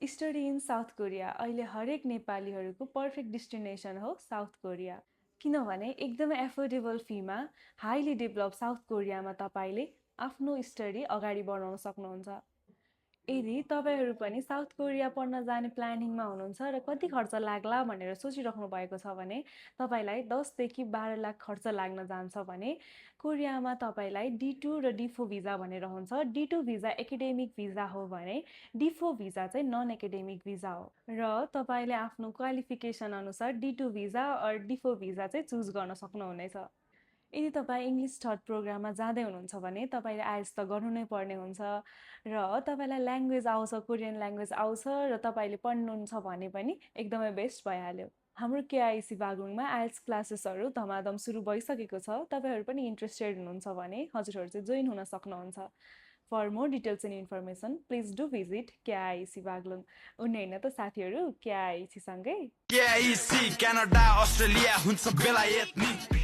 Study in south Korea अहिले हरेक नेपालीहरूको पर्फेक्ट डेस्टिनेसन हो साउथ कोरिया। किनभने एकदमै एफोर्डेबल फीमा हाइली डेभलप साउथ कोरियामा तपाईँले आफ्नो स्टडी अगाडि बढाउन सक्नुहुन्छ। यदि तपाईँहरू पनि साउथ कोरिया पढ्न जाने प्लानिङमा हुनुहुन्छ र कति खर्च लाग्ला भनेर सोचिराख्नु भएको छ भने तपाईँलाई 10 देखि 12 लाख खर्च लाग्न जान्छ भने कोरियामा तपाईँलाई D2 र D4 भिजा भनेर हुन्छ। D2 भिजा एकाडेमिक भिजा हो भने D4 भिजा चाहिँ नन एकाडेमिक भिजा हो र तपाईँले आफ्नो क्वालिफिकेसन अनुसार D2 भिजा र D4 भिजा चाहिँ चुज गर्न सक्नुहुनेछ। यदि तपाईँ इङ्ग्लिस थर्ड प्रोग्राममा जाँदै हुनुहुन्छ भने तपाईँले आइएल्स त गर्नु नै पर्ने हुन्छ र तपाईँलाई ल्याङ्ग्वेज आउँछ, कोरियन ल्याङ्ग्वेज आउँछ र तपाईँले पढ्नुहुन्छ भने पनि एकदमै बेस्ट भइहाल्यो। हाम्रो केआइसी बागलुङमा आइएल्स क्लासेसहरू धमाधम सुरु भइसकेको छ। तपाईँहरू पनि इन्ट्रेस्टेड हुनुहुन्छ भने हजुरहरू चाहिँ जोइन हुन सक्नुहुन्छ। For more details and information please do visit KIC Baglung. उनी होइन त साथीहरू, केआइसी सँगै केआइसी क्यानाडा अस्ट्रेलिया हुन्छ बेलायत नि